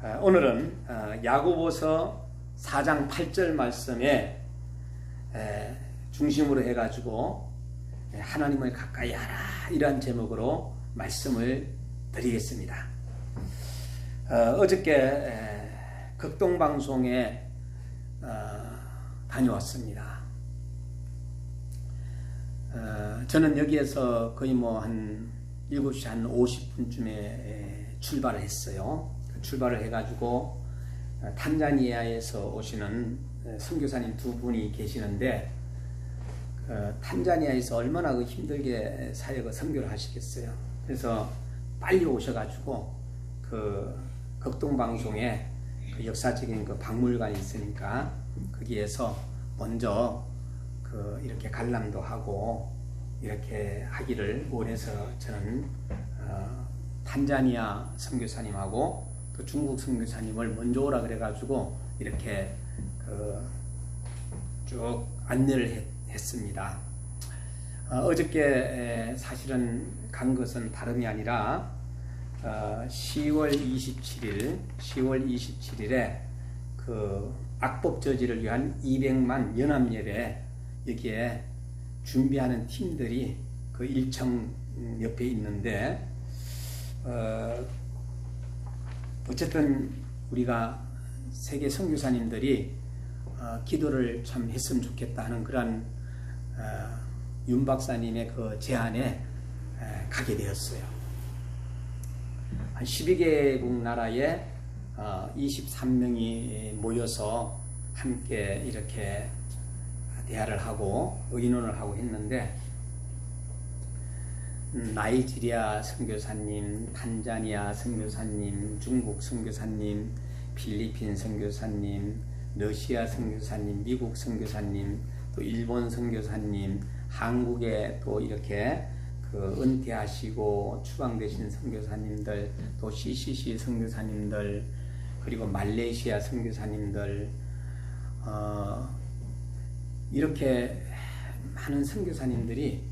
오늘은 야고보서 4장 8절 말씀에 중심으로 해가지고 하나님을 가까이 하라 이러한 제목으로 말씀을 드리겠습니다. 어저께 극동방송에 다녀왔습니다. 저는 여기에서 거의 한 7시 한 50분쯤에 출발을 했어요. 출발을 해가지고 탄자니아에서 오시는 선교사님 두 분이 계시는데 탄자니아에서 얼마나 힘들게 사역을 선교를 하시겠어요. 그래서 빨리 오셔가지고 극동방송에 역사적인 박물관이 있으니까 거기에서 먼저 이렇게 관람도 하고 이렇게 하기를 원해서 저는 탄자니아 선교사님하고 또 중국 선교사님을 먼저 오라 그래가지고 이렇게 쭉 안내를 했습니다. 어저께 사실은 간 것은 다름이 아니라 10월 27일에 악법 저지를 위한 200만 연합예배 여기에 준비하는 팀들이 일청 옆에 있는데 어쨌든 우리가 세계 선교사님들이 기도를 참 했으면 좋겠다 하는 그런 윤 박사님의 제안에 가게 되었어요. 한 12개국 나라에 23명이 모여서 함께 이렇게 대화를 하고 의논을 하고 했는데 나이지리아 선교사님, 탄자니아 선교사님, 중국 선교사님, 필리핀 선교사님, 러시아 선교사님, 미국 선교사님, 또 일본 선교사님, 한국에 또 이렇게 은퇴하시고 추방되신 선교사님들, 또 CCC 선교사님들, 그리고 말레이시아 선교사님들, 이렇게 많은 선교사님들이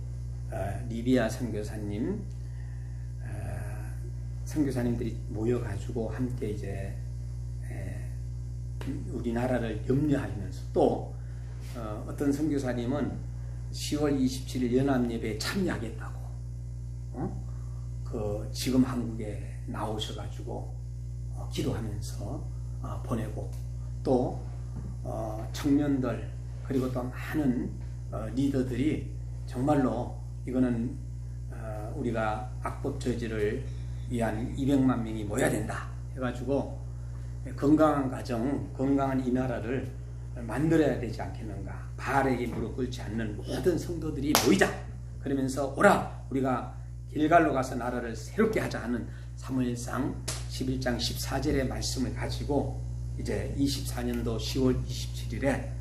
리비아 선교사님들이 모여가지고 함께 이제 우리나라를 염려하면서 또 어떤 선교사님은 10월 27일 연합예배에 참여하겠다고 지금 한국에 나오셔가지고 기도하면서 보내고 또 청년들 그리고 또 많은 리더들이 정말로 이거는 우리가 악법 저지를 위한 200만 명이 모여야 된다 해가지고 건강한 가정, 건강한 이 나라를 만들어야 되지 않겠는가. 바알에게 무릎 꿇지 않는 모든 성도들이 모이자. 그러면서 오라 우리가 길갈로 가서 나라를 새롭게 하자 하는 사무엘상 11장 14절의 말씀을 가지고 이제 24년도 10월 27일에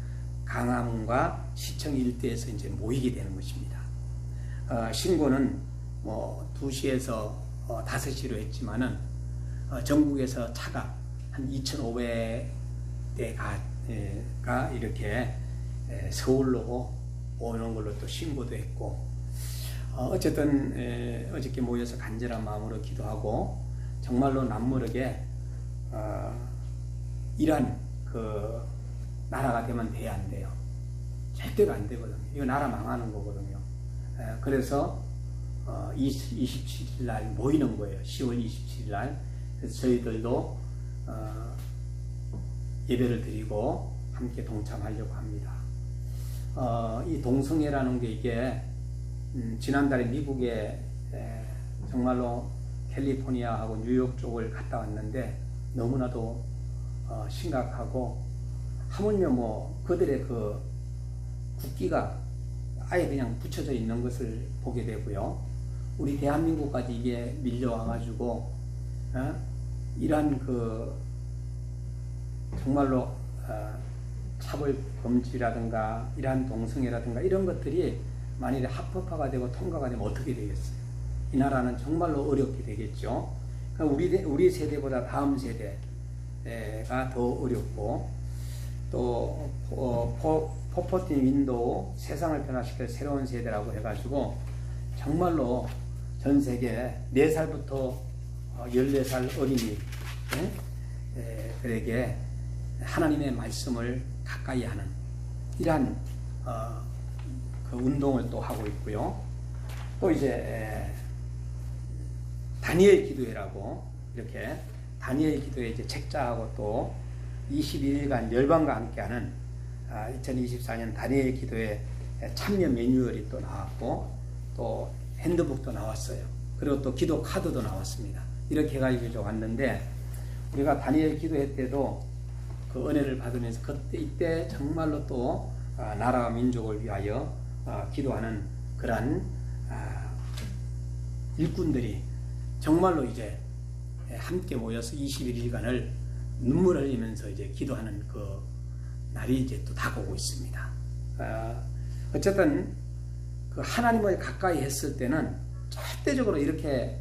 강화문과 시청 일대에서 이제 모이게 되는 것입니다. 신고는 2시에서 5시로 했지만은 전국에서 차가 한 2,500대가 이렇게 서울로 오는 걸로 또 신고도 했고 어쨌든 어저께 모여서 간절한 마음으로 기도하고 정말로 남모르게 이란 나라가 되면 돼야 안 돼요. 절대로 안 되거든요. 이거 나라 망하는 거거든요. 그래서 27일 날 모이는 거예요. 10월 27일 날. 그래서 저희들도 예배를 드리고 함께 동참하려고 합니다. 이 동성애라는 게 이게 지난달에 미국에 정말로 캘리포니아하고 뉴욕 쪽을 갔다 왔는데 너무나도 심각하고 하물며 그들의 국기가 아예 그냥 붙여져 있는 것을 보게 되고요. 우리 대한민국까지 이게 밀려와가지고 이러한 정말로 차별 금지라든가 이러한 동성애라든가 이런 것들이 만일에 합법화가 되고 통과가 되면 어떻게 되겠어요? 이 나라는 정말로 어렵게 되겠죠. 그러니까 우리 세대보다 다음 세대가 더 어렵고 또 포퍼틴 윈도우 세상을 변화시킬 새로운 세대라고 해가지고 정말로 전 세계 4살부터 14살 어린이 사람들에게 하나님의 말씀을 가까이 하는 이러한 그 운동을 또 하고 있고요. 또 이제 다니엘 기도회라고 이렇게 다니엘 기도회 이제 책자하고 또 22일간 열방과 함께하는 2024년 다니엘 기도회 참여 매뉴얼이 또 나왔고 또 핸드북도 나왔어요. 그리고 또 기도 카드도 나왔습니다. 이렇게 해가지고 왔는데 우리가 다니엘 기도회 때도 그 은혜를 받으면서 그때 이때 정말로 또 나라와 민족을 위하여 기도하는 그러한 일꾼들이 정말로 이제 함께 모여서 21일간을 눈물 흘리면서 이제 기도하는 그 날이 이제 또 다가오고 있습니다. 어쨌든 그 하나님을 가까이 했을 때는 절대적으로 이렇게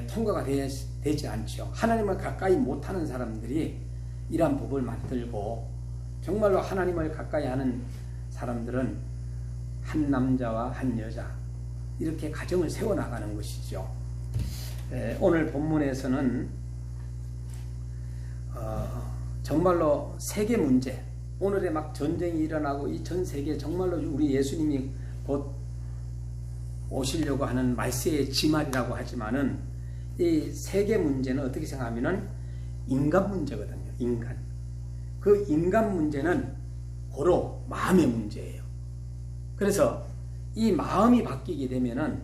통과가 되지 않죠. 하나님을 가까이 못하는 사람들이 이러한 법을 만들고 정말로 하나님을 가까이 하는 사람들은 한 남자와 한 여자 이렇게 가정을 세워나가는 것이죠. 오늘 본문에서는 정말로 세계 문제, 오늘에 막 전쟁이 일어나고 이 전 세계 정말로 우리 예수님이 곧 오시려고 하는 말세의 지말이라고 하지만은 이 세계 문제는 어떻게 생각하면은 인간 문제거든요. 인간. 그 인간 문제는 고로 마음의 문제예요. 그래서 이 마음이 바뀌게 되면은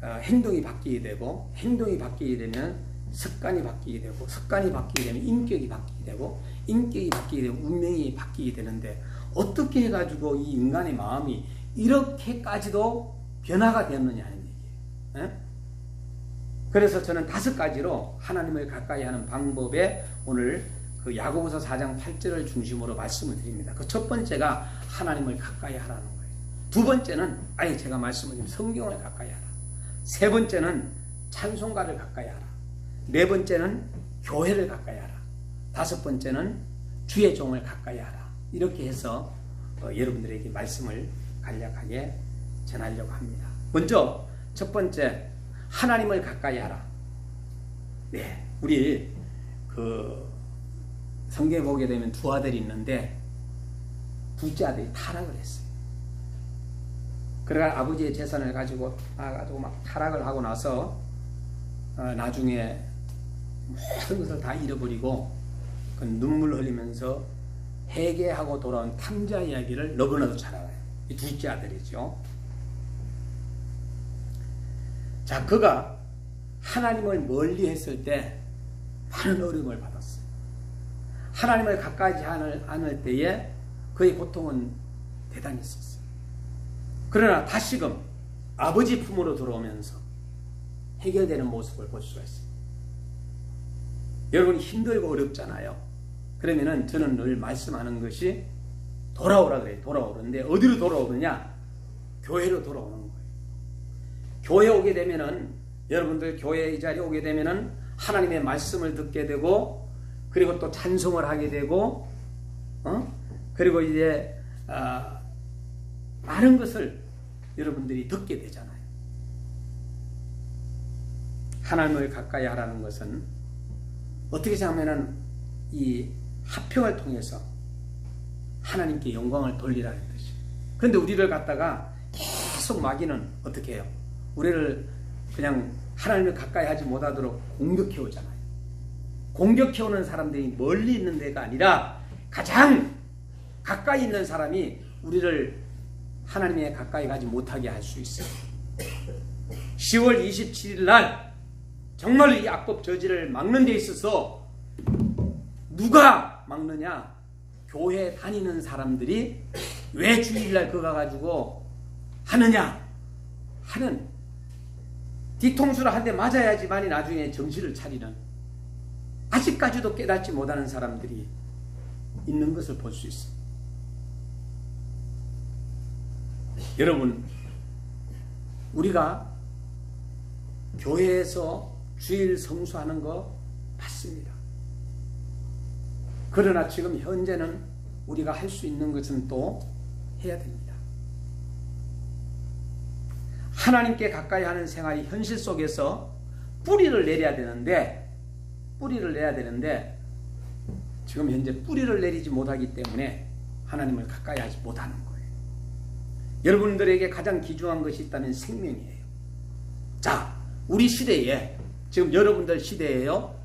행동이 바뀌게 되고 행동이 바뀌게 되면 습관이 바뀌게 되고 습관이 바뀌게 되면 인격이 바뀌게 되고 인격이 바뀌게 되면 운명이 바뀌게 되는데 어떻게 해가지고 이 인간의 마음이 이렇게까지도 변화가 되었느냐 하는 얘기예요. 그래서 저는 5가지로 하나님을 가까이 하는 방법에 오늘 그 야고보서 4장 8절을 중심으로 말씀을 드립니다. 그 첫 번째가 하나님을 가까이 하라는 거예요. 두 번째는 아예 제가 말씀을 드린 성경을 가까이 하라. 세 번째는 찬송가를 가까이 하라. 네 번째는 교회를 가까이 하라. 다섯 번째는 주의 종을 가까이 하라. 이렇게 해서 여러분들에게 말씀을 간략하게 전하려고 합니다. 먼저 첫 번째 하나님을 가까이 하라. 네, 우리 그 성경에 보게 되면 두 아들이 있는데 둘째 아들이 타락을 했어요. 그러니까 아버지의 재산을 가지고 나가지고 막 타락을 하고 나서 나중에 모든 것을 다 잃어버리고 그 눈물 흘리면서 회개하고 돌아온 탕자 이야기를 너무나도 잘 알아요. 이 둘째 아들이죠. 자, 그가 하나님을 멀리 했을 때 많은 어려움을 받았어요. 하나님을 가까이 않을 때에 그의 고통은 대단히 있었어요. 그러나 다시금 아버지 품으로 들어오면서 해결되는 모습을 볼 수가 있어요. 여러분이 힘들고 어렵잖아요. 그러면은 저는 늘 말씀하는 것이 돌아오라 그래요. 돌아오는데 어디로 돌아오느냐? 교회로 돌아오는 거예요. 교회 오게 되면은 여러분들 교회 이 자리에 오게 되면은 하나님의 말씀을 듣게 되고 그리고 또 찬송을 하게 되고 그리고 이제 많은 것을 여러분들이 듣게 되잖아요. 하나님을 가까이 하라는 것은 어떻게 생각하면은 이 화평을 통해서 하나님께 영광을 돌리라는 것이에요. 그런데 우리를 갖다가 계속 마귀는 어떻게 해요? 우리를 그냥 하나님을 가까이 하지 못하도록 공격해 오잖아요. 공격해 오는 사람들이 멀리 있는 데가 아니라 가장 가까이 있는 사람이 우리를 하나님에 가까이 가지 못하게 할 수 있어요. 10월 27일 날 정말로 이 악법 저지를 막는 데 있어서 누가 막느냐? 교회 다니는 사람들이 왜 주일날 그거 가지고 하느냐 하는 뒤통수를 한 대 맞아야지만이 나중에 정신을 차리는 아직까지도 깨닫지 못하는 사람들이 있는 것을 볼 수 있습니다. 여러분, 우리가 교회에서 주일 성수하는 거 맞습니다. 그러나 지금 현재는 우리가 할 수 있는 것은 또 해야 됩니다. 하나님께 가까이 하는 생활이 현실 속에서 뿌리를 내야 되는데 지금 현재 뿌리를 내리지 못하기 때문에 하나님을 가까이 하지 못하는 거예요. 여러분들에게 가장 귀중한 것이 있다면 생명이에요. 자, 우리 시대에 지금 여러분들 시대에요.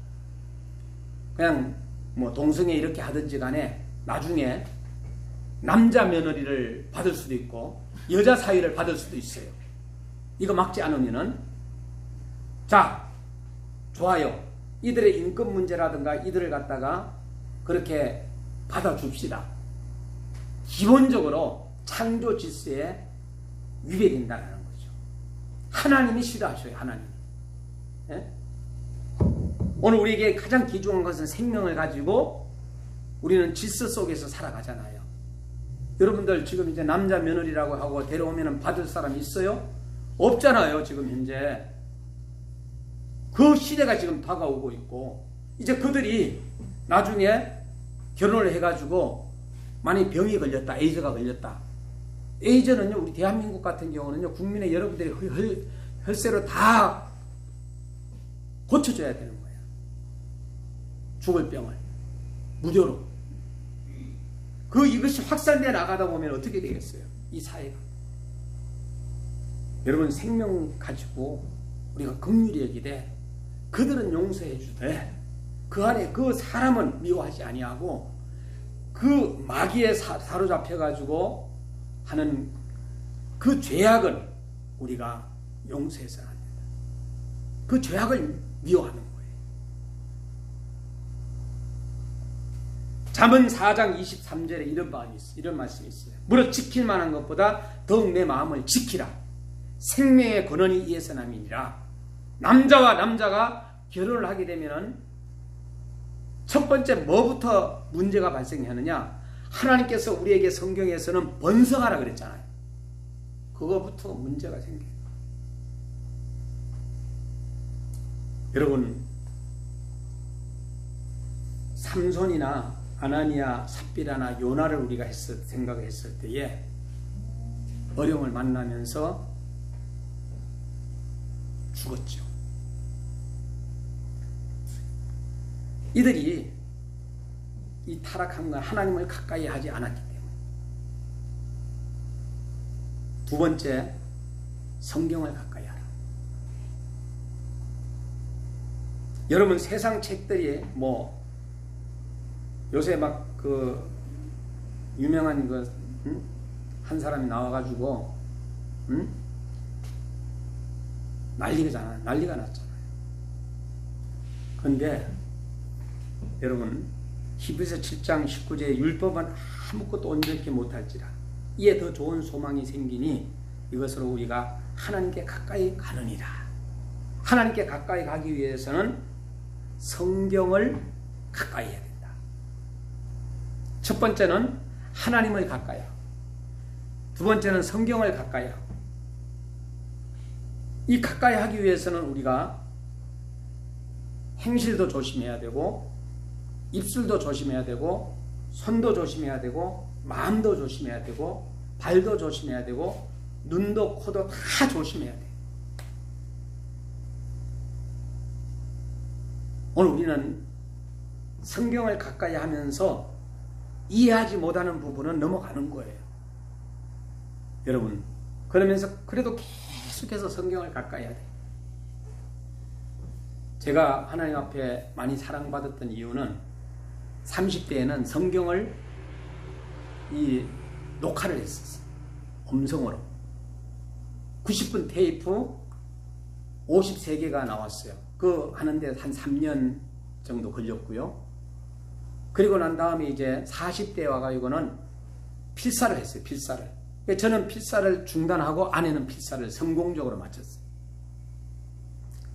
그냥 뭐 동성애 이렇게 하든지 간에 나중에 남자 며느리를 받을 수도 있고 여자 사위를 받을 수도 있어요. 이거 막지 않으면은 자, 좋아요. 이들의 인권 문제라든가 이들을 갖다가 그렇게 받아줍시다. 기본적으로 창조 질서에 위배된다는 거죠. 하나님이 싫어하셔요. 하나님. 예? 오늘 우리에게 가장 귀중한 것은 생명을 가지고 우리는 질서 속에서 살아가잖아요. 여러분들 지금 이제 남자 며느리라고 하고 데려오면 받을 사람이 있어요? 없잖아요. 지금 현재 그 시대가 지금 다가오고 있고 이제 그들이 나중에 결혼을 해가지고 만약 병이 걸렸다, 에이즈가 걸렸다. 에이즈는요, 우리 대한민국 같은 경우는요, 국민의 여러분들이 혈세로 다 고쳐줘야 되는 거예요. 죽을 병을 무료로. 이것이 확산되어 나가다 보면 어떻게 되겠어요? 이 사회가. 여러분 생명 가지고 우리가 긍휼히 여기되 그들은 용서해 주되 그 안에 그 사람은 미워하지 아니하고 그 마귀에 사로잡혀 가지고 하는 그 죄악은 우리가 용서해서는 안 된다. 그 죄악을 미워하는 거예요. 잠언 4장 23절에 이런 말씀이 있어요. 무릇 지킬 만한 것보다 더욱 내 마음을 지키라. 생명의 근원이 이에서 남이니라. 남자와 남자가 결혼을 하게 되면은 첫 번째 뭐부터 문제가 발생하느냐? 하나님께서 우리에게 성경에서는 번성하라 그랬잖아요. 그거부터 문제가 생겨요. 여러분, 삼손이나 아나니아, 삽비라나 요나를 우리가 생각했을 때에 어려움을 만나면서 죽었죠. 이들이 이 타락한 건 하나님을 가까이 하지 않았기 때문에. 두 번째, 성경을 가까이 하라. 여러분 세상 책들이 뭐 요새 막 유명한 한 사람이 나와가지고 난리가 났잖아요. 그런데 여러분 히브리서 7장 19절의 율법은 아무것도 온전히 못할지라 이에 더 좋은 소망이 생기니 이것으로 우리가 하나님께 가까이 가느니라. 하나님께 가까이 가기 위해서는 성경을 가까이 해야 된다. 첫 번째는 하나님을 가까이 하고 두 번째는 성경을 가까이 하고 이 가까이 하기 위해서는 우리가 행실도 조심해야 되고 입술도 조심해야 되고 손도 조심해야 되고 마음도 조심해야 되고 발도 조심해야 되고 눈도 코도 다 조심해야 돼. 오늘 우리는 성경을 가까이 하면서 이해하지 못하는 부분은 넘어가는 거예요. 여러분 그러면서 그래도 계속해서 성경을 가까이 해야 돼. 제가 하나님 앞에 많이 사랑받았던 이유는 30대에는 성경을 녹화를 했었어요. 음성으로 90분 테이프 53개가 나왔어요. 그거 하는데 한 3년 정도 걸렸고요. 그리고 난 다음에 이제 40대에 와가지고는 필사를 했어요. 필사를. 저는 필사를 중단하고 아내는 필사를 성공적으로 마쳤어요.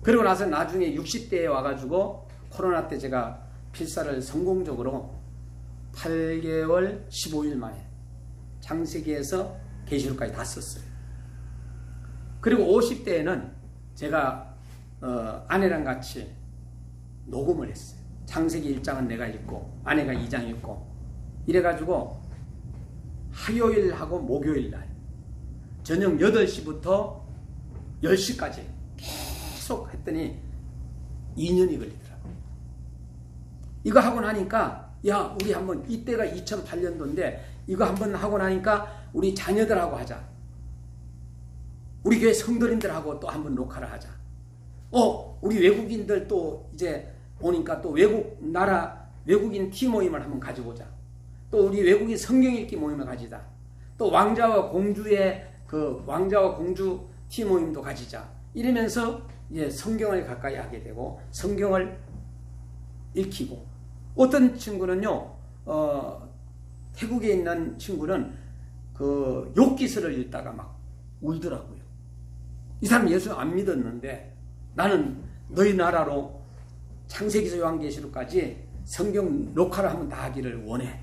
그리고 나서 나중에 60대에 와가지고 코로나 때 제가 필사를 성공적으로 8개월 15일 만에 창세기에서 계시록까지 다 썼어요. 그리고 50대에는 제가 아내랑 같이 녹음을 했어요. 창세기 1장은 내가 읽고 아내가 2장 읽고 이래가지고 화요일하고 목요일날 저녁 8시부터 10시까지 계속 했더니 2년이 걸리더라고요. 이거 하고 나니까 야, 우리 한번, 이때가 2008년도인데 이거 한번 하고 나니까 우리 자녀들하고 하자. 우리 교회 성도님들하고 또 한번 녹화를 하자. 우리 외국인들 또 이제 오니까 또 외국인 티 모임을 한번 가져보자. 또 우리 외국인 성경 읽기 모임을 가지자. 또 왕자와 공주의 왕자와 공주 티 모임도 가지자. 이러면서 이제 성경을 가까이 하게 되고 성경을 읽히고, 어떤 친구는요, 태국에 있는 친구는 욥기서를 읽다가 막 울더라고요. 이 사람 예수 안 믿었는데 나는 너희 나라로 창세기서 요한계시록까지 성경 녹화를 한번 다 하기를 원해.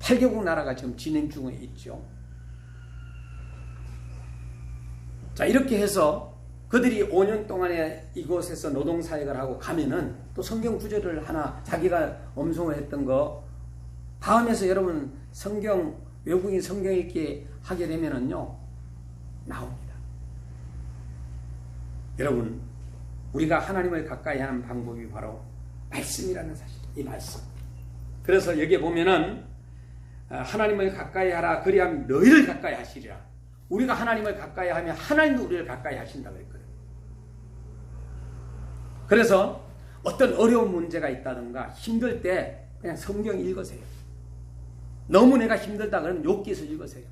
8개국 나라가 지금 진행 중에 있죠. 자, 이렇게 해서 그들이 5년 동안에 이곳에서 노동사역을 하고 가면은 또 성경 구절을 하나 자기가 엄송을 했던 거 다음에서 여러분 외국인 성경 읽기 하게 되면은요, 나옵니다. 여러분, 우리가 하나님을 가까이 하는 방법이 바로 말씀이라는 사실, 이 말씀. 그래서 여기에 보면은 하나님을 가까이 하라, 그리하면 너희를 가까이 하시리라. 우리가 하나님을 가까이 하면 하나님도 우리를 가까이 하신다고 했거든요. 그래서 어떤 어려운 문제가 있다든가 힘들 때 그냥 성경 읽으세요. 너무 내가 힘들다 그러면 욥기서 읽으세요.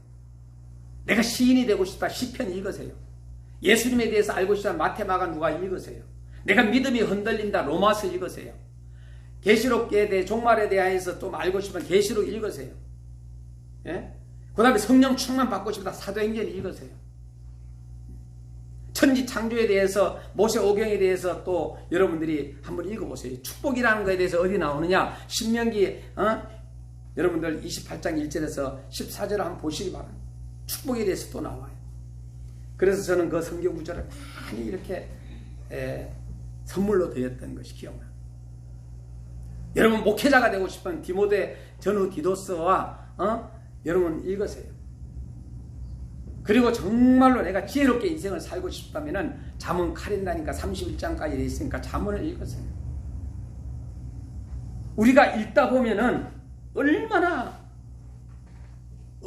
내가 시인이 되고 싶다 시편 읽으세요. 예수님에 대해서 알고 싶다 마태마가 누가 읽으세요. 내가 믿음이 흔들린다 로마서 읽으세요. 계시록에 대해 종말에 대해서 좀 알고 싶으면 계시록 읽으세요. 예? 그 다음에 성령 충만 받고 싶다 사도행전 읽으세요. 천지 창조에 대해서 모세 오경에 대해서 또 여러분들이 한번 읽어보세요. 축복이라는 것에 대해서 어디 나오느냐, 신명기 여러분들 28장 1절에서 14절을 한번 보시기 바랍니다. 축복에 대해서 또 나와요. 그래서 저는 그 성경 구절을 많이 이렇게 선물로 드렸던 것이 기억나요. 여러분 목회자가 되고 싶은 디모데 전후 디도스와 여러분 읽으세요. 그리고 정말로 내가 지혜롭게 인생을 살고 싶다면 잠언 카린다니까 31장까지 되어 있으니까 잠언을 읽으세요. 우리가 읽다 보면은 얼마나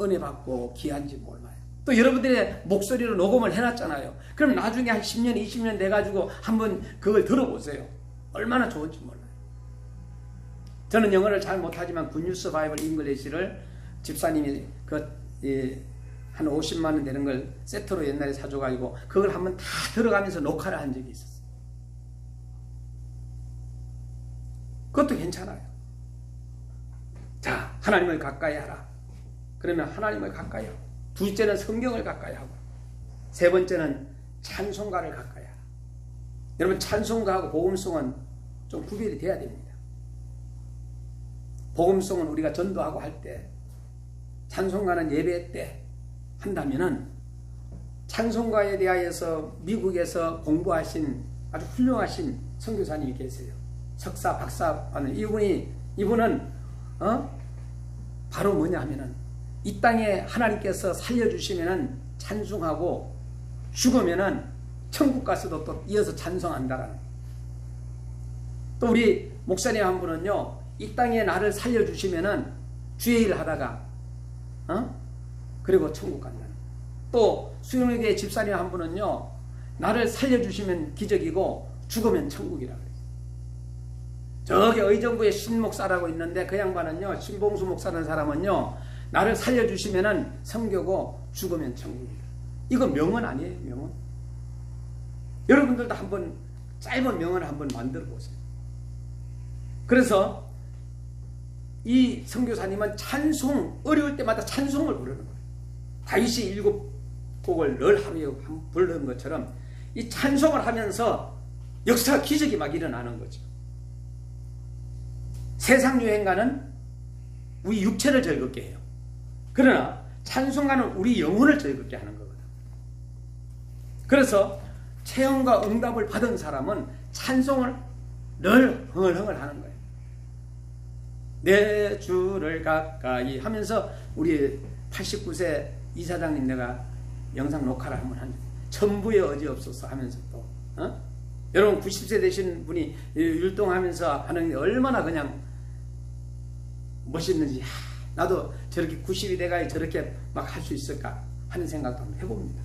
은혜 받고 귀한지 몰라요. 또 여러분들의 목소리로 녹음을 해놨잖아요. 그럼 나중에 한 10년 20년 돼가지고 한번 그걸 들어보세요. 얼마나 좋은지 몰라요. 저는 영어를 잘 못하지만 굿뉴스 바이블 잉글리시를 집사님이 한 50만 원 되는 걸 세트로 옛날에 사줘가지고 그걸 한번 다 들어가면서 녹화를 한 적이 있었어요. 그것도 괜찮아요. 자, 하나님을 가까이 하라. 그러면 하나님을 가까이 하고, 둘째는 성경을 가까이 하고, 세 번째는 찬송가를 가까이 하라. 여러분 찬송가하고 복음송은 좀 구별이 돼야 됩니다. 복음송은 우리가 전도하고 할 때, 찬송가는 예배 때 한다면은 찬송가에 대하여서 미국에서 공부하신 아주 훌륭하신 선교사님이 계세요. 석사, 박사 하는 이분은 바로 뭐냐 하면은 이 땅에 하나님께서 살려주시면은 찬송하고 죽으면은 천국 가서도 또 이어서 찬송한다라는. 또 우리 목사님 한 분은요, 이 땅에 나를 살려주시면은 주의 일 하다가 그리고 천국 간다는. 또 수영회계 집사님 한 분은요, 나를 살려주시면 기적이고 죽으면 천국이라 그래요. 저기 의정부에 신목사라고 있는데 그 양반은요, 신봉수 목사라는 사람은요, 나를 살려주시면은 성교고 죽으면 천국이라. 이거 명언 아니에요, 명언? 여러분들도 한번 짧은 명언을 한번 만들어 보세요. 그래서 이 선교사님은 어려울 때마다 찬송을 부르는 거예요. 다윗이 7곡을 늘 하루에 부르는 것처럼 이 찬송을 하면서 역사 기적이 막 일어나는 거죠. 세상 유행가는 우리 육체를 즐겁게 해요. 그러나 찬송가는 우리 영혼을 즐겁게 하는 거거든. 그래서 체험과 응답을 받은 사람은 찬송을 늘 흥얼흥얼 하는 거예요. 내 주를 가까이 하면서 우리 89세 이사장님 내가 영상 녹화를 한번 하는 천부에 어지 없어서 하면서 또 여러분 90세 되신 분이 율동하면서 하는 게 얼마나 그냥 멋있는지, 나도 저렇게 90이 돼가 저렇게 막 할 수 있을까 하는 생각도 한번 해봅니다.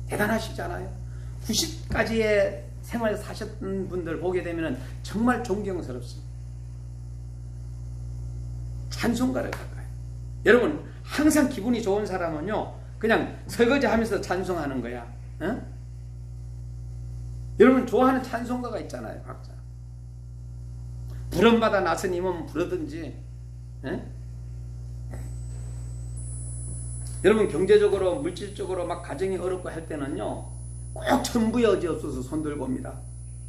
대단하시잖아요. 90까지의 생활 사셨던 분들 보게 되면 정말 존경스럽습니다. 찬송가를 가까이. 여러분, 항상 기분이 좋은 사람은요, 그냥 설거지 하면서 찬송하는 거야. 어? 여러분 좋아하는 찬송가가 있잖아요, 각자. 부름받아 나서님은 부르든지. 에? 여러분 경제적으로 물질적으로 막 가정이 어렵고 할 때는요, 꼭 천부에 어지없어서 손 들고 옵니다.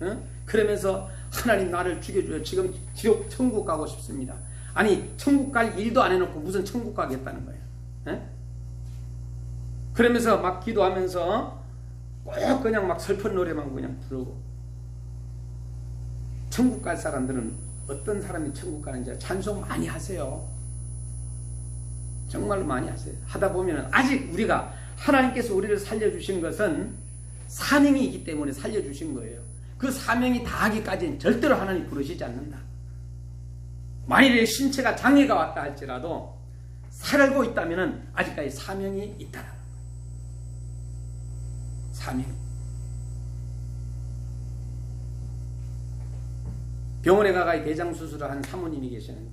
에? 그러면서 하나님 나를 죽여줘요. 지금 지옥 천국 가고 싶습니다. 아니 천국 갈 일도 안 해놓고 무슨 천국 가겠다는 거예요. 에? 그러면서 막 기도하면서 꼭 그냥 막 슬픈 노래만 그냥 부르고. 천국 갈 사람들은 어떤 사람이 천국 가는지 찬송 많이 하세요. 정말로 많이 하세요. 하다 보면 아직 우리가 하나님께서 우리를 살려주신 것은 사명이 있기 때문에 살려주신 거예요. 그 사명이 다하기까지는 절대로 하나님 부르시지 않는다. 만일에 신체가 장애가 왔다 할지라도 살고 있다면 아직까지 사명이 있다. 사명. 병원에 가가 대장 수술을 한 사모님이 계시는데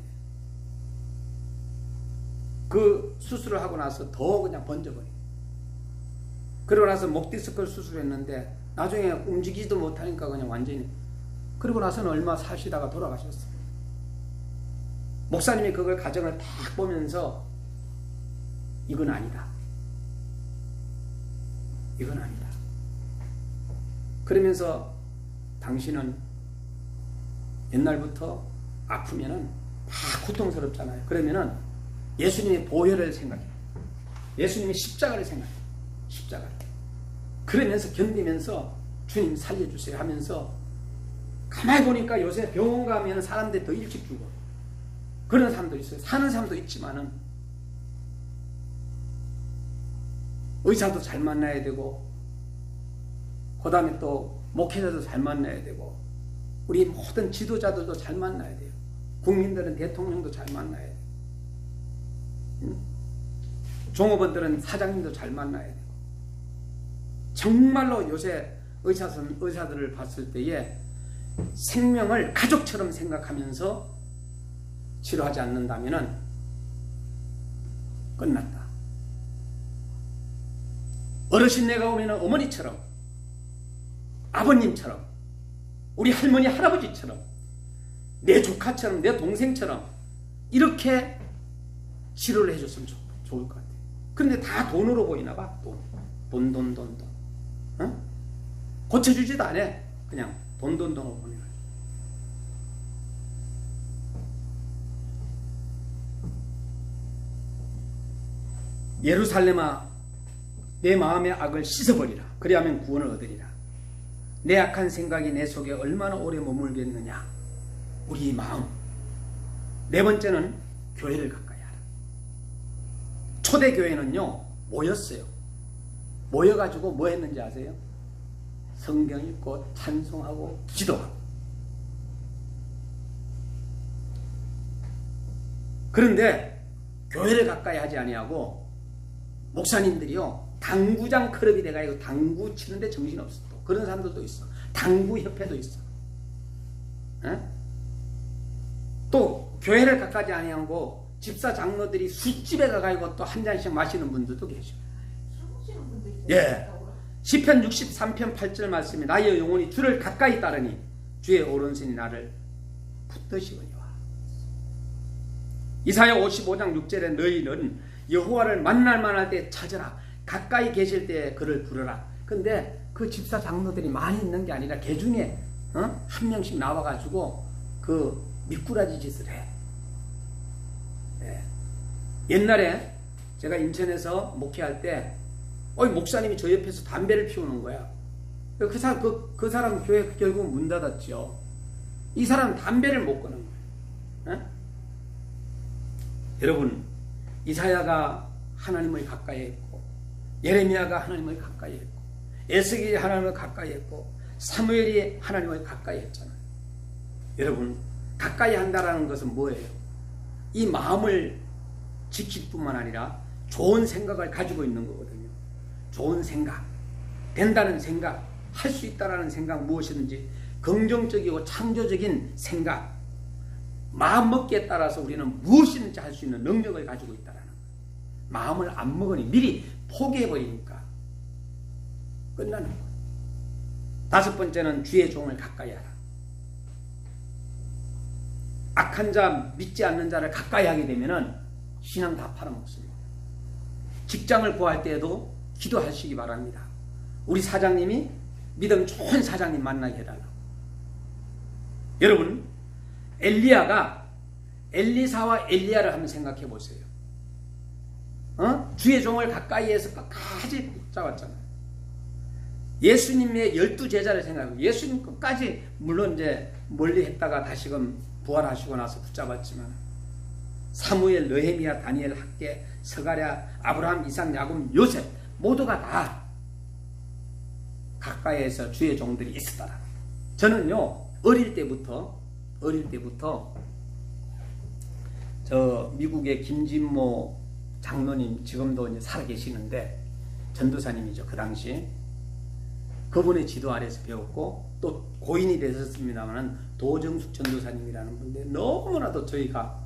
그 수술을 하고 나서 더 그냥 번져버려요. 그러고 나서 목 디스크를 수술했는데 나중에 움직이지도 못하니까 그냥 완전히. 그러고 나서는 얼마 사시다가 돌아가셨어요. 목사님이 그걸 가정을 딱 보면서 이건 아니다. 이건 아니다. 그러면서 당신은 옛날부터 아프면은 다 고통스럽잖아요. 그러면은 예수님의 보혈을 생각해. 예수님의 십자가를 생각해. 십자가를. 그러면서 견디면서 주님 살려주세요 하면서 가만히 보니까 요새 병원 가면 사람들이 더 일찍 죽어. 그런 사람도 있어요. 사는 사람도 있지만은 의사도 잘 만나야 되고 그 다음에 또 목회자도 잘 만나야 되고 우리 모든 지도자들도 잘 만나야 돼요. 국민들은 대통령도 잘 만나야 돼요. 종업원들은 사장님도 잘 만나야 되고. 정말로 요새 의사들을 봤을 때에 생명을 가족처럼 생각하면서 치료하지 않는다면 끝났다. 어르신네가 오면 어머니처럼, 아버님처럼, 우리 할머니 할아버지처럼, 내 조카처럼, 내 동생처럼 이렇게 치료를 해줬으면 좋을 것 같아요. 그런데 다 돈으로 보이나 봐. 돈. 어? 고쳐주지도 않아. 그냥 돈으로 보내. 예루살렘아, 내 마음의 악을 씻어버리라. 그리하면 구원을 얻으리라. 내 악한 생각이 내 속에 얼마나 오래 머물겠느냐. 우리 마음. 네 번째는 교회를 가까이 하라. 초대교회는요 모였어요. 모여가지고 뭐 했는지 아세요? 성경 읽고 찬송하고 기도하고. 그런데 교회를 가까이 하지 아니하고 목사님들이요 당구장 클럽이 돼가지고 당구 치는데 정신없어. 또 그런 사람들도 있어. 당구협회도 있어. 에? 또 교회를 가까이 아니하고 집사 장로들이 술집에 가가지고 또 한 잔씩 마시는 분들도 계셔. 예. 시편 63편 8절 말씀에 나의 영혼이 주를 가까이 따르니 주의 오른손이 나를 붙드시거니와. 이사야 55장 6절에 너희는 여호와를 만날 만할 때 찾아라. 가까이 계실 때 그를 부르라. 근데 그 집사 장로들이 많이 있는 게 아니라 개중에 한 명씩 나와가지고 그 미꾸라지 짓을 해. 네. 옛날에 제가 인천에서 목회할 때 목사님이 저 옆에서 담배를 피우는 거야. 그 사람 교회 결국 문 닫았죠. 이 사람은 담배를 못 끊는 거예요. 여러분, 이사야가 하나님을 가까이 했고, 예레미야가 하나님을 가까이 했고, 에스겔이 하나님을 가까이 했고, 사무엘이 하나님을 가까이 했잖아요. 여러분, 가까이 한다라는 것은 뭐예요? 이 마음을 지킬 뿐만 아니라 좋은 생각을 가지고 있는 거거든요. 좋은 생각, 된다는 생각, 할 수 있다는 생각, 무엇이든지 긍정적이고 창조적인 생각, 마음먹기에 따라서 우리는 무엇이든지 할 수 있는 능력을 가지고 있다는 거예요. 마음을 안 먹으니 미리 포기해버리니까 끝나는 거예요. 다섯 번째는 주의 종을 가까이 하라. 악한 자, 믿지 않는 자를 가까이 하게 되면은 신앙 다 팔아먹습니다. 직장을 구할 때에도 기도하시기 바랍니다. 우리 사장님이 믿음 좋은 사장님 만나게 해달라고. 여러분, 엘리야가 엘리사와 엘리야를 한번 생각해 보세요. 주의 종을 가까이 해서 끝까지 붙잡았잖아요. 예수님의 12제자를 생각하고 예수님 끝까지 물론 이제 멀리 했다가 다시금 부활하시고 나서 붙잡았지만 사무엘, 느헤미야, 다니엘, 학개, 스가랴, 아브라함, 이삭, 야곱, 요셉 모두가 다 가까이에서 주의 종들이 있었더라. 저는요 어릴 때부터 저 미국의 김진모 장로님 지금도 이제 살아계시는데 전도사님이죠. 그 당시 그분의 지도 아래서 배웠고 또 고인이 되셨습니다만 도정숙 전도사님이라는 분인데 너무나도 저희가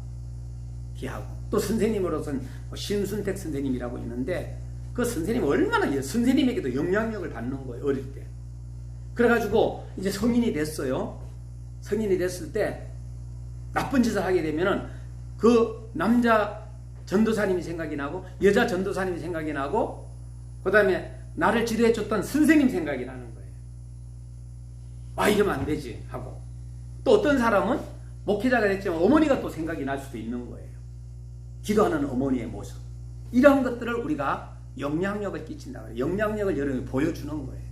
귀하고 또 선생님으로서는 신순택 선생님이라고 있는데 그 선생님 얼마나 선생님에게도 영향력을 받는 거예요. 어릴 때. 그래가지고 이제 성인이 됐어요. 성인이 됐을 때 나쁜 짓을 하게 되면은 그 남자 전도사님이 생각이 나고 여자 전도사님이 생각이 나고 그 다음에 나를 지도해줬던 선생님 생각이 나는 거예요. 아 이러면 안 되지 하고 또 어떤 사람은 목회자가 됐지만 어머니가 또 생각이 날 수도 있는 거예요. 기도하는 어머니의 모습 이런 것들을 우리가 영향력을 끼친다. 영향력을 여러분이 보여주는 거예요.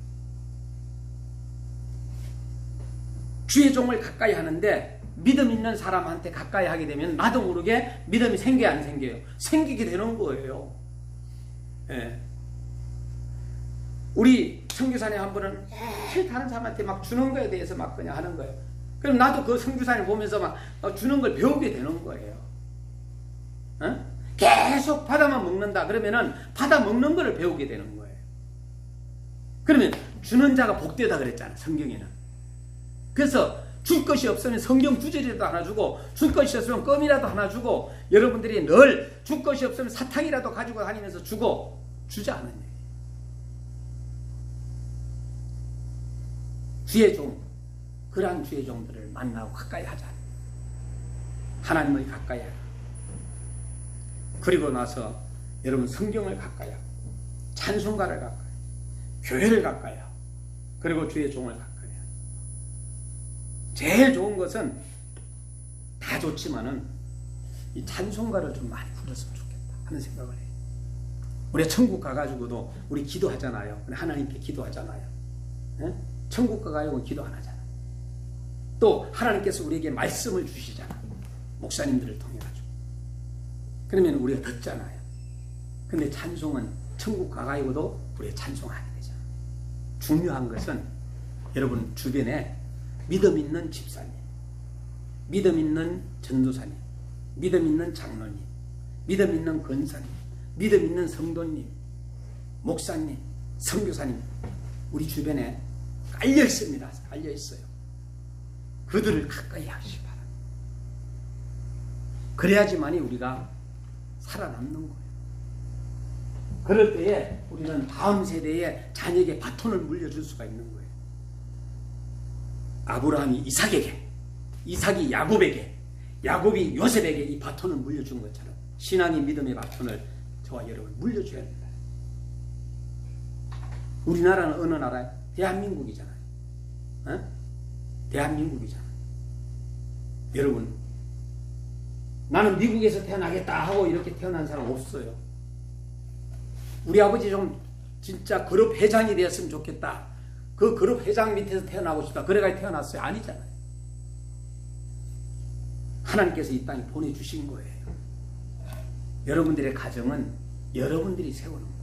주의 종을 가까이 하는데 믿음 있는 사람한테 가까이 하게 되면 나도 모르게 믿음이 생겨요, 안 생겨요? 생기게 되는 거예요. 예. 우리 선교사님 한 분은 다른 사람한테 막 주는 거에 대해서 막 그냥 하는 거예요. 그럼 나도 그 선교사님 보면서 막 주는 걸 배우게 되는 거예요. 어? 계속 받아만 먹는다 그러면은 받아 먹는 거를 배우게 되는 거예요. 그러면 주는 자가 복되다 그랬잖아 성경에는. 그래서 줄 것이 없으면 성경 구절이라도 하나 주고 줄 것이 없으면 껌이라도 하나 주고 여러분들이 늘 줄 것이 없으면 사탕이라도 가지고 다니면서 주고 주지 않은 얘기예요. 주의 종, 그러한 주의 종들을 만나고 가까이 하자. 하나님을 가까이 하라. 그리고 나서 여러분 성경을 가까이 하고 찬송가를 가까이 하고 교회를 가까이 하고 그리고 주의 종을 가까이 하고 제일 좋은 것은 다 좋지만은 이 찬송가를 좀 많이 불렀으면 좋겠다 하는 생각을 해요. 우리가 천국 가가지고도 우리 기도하잖아요. 하나님께 기도하잖아요. 예? 천국 가가지고 기도 안 하잖아요. 또 하나님께서 우리에게 말씀을 주시잖아요. 목사님들을 통해 가지고. 그러면 우리가 듣잖아요. 근데 찬송은 천국 가가지고도 우리가 찬송하게 되잖아요. 중요한 것은 여러분 주변에 믿음 있는 집사님, 믿음 있는 전도사님, 믿음 있는 장로님, 믿음 있는 권사님, 믿음 있는 성도님, 목사님, 선교사님 우리 주변에 깔려 있습니다. 깔려 있어요. 그들을 가까이 하시기 바랍니다. 그래야지만이 우리가 살아남는 거예요. 그럴 때에 우리는 다음 세대에 자녀에게 바톤을 물려줄 수가 있는 거예요. 아브라함이 이삭에게, 이삭이 야곱에게, 야곱이 요셉에게 이 바톤을 물려준 것처럼 신앙의 믿음의 바톤을 저와 여러분 물려줘야 됩니다. 우리나라는 어느 나라에? 대한민국이잖아요. 어? 대한민국이잖아요. 여러분 나는 미국에서 태어나겠다 하고 이렇게 태어난 사람 없어요. 우리 아버지 좀 진짜 그룹 회장이 되었으면 좋겠다. 그 그룹 회장 밑에서 태어나고 싶다. 그래가 태어났어요. 아니잖아요. 하나님께서 이 땅에 보내주신 거예요. 여러분들의 가정은 여러분들이 세우는 거예요.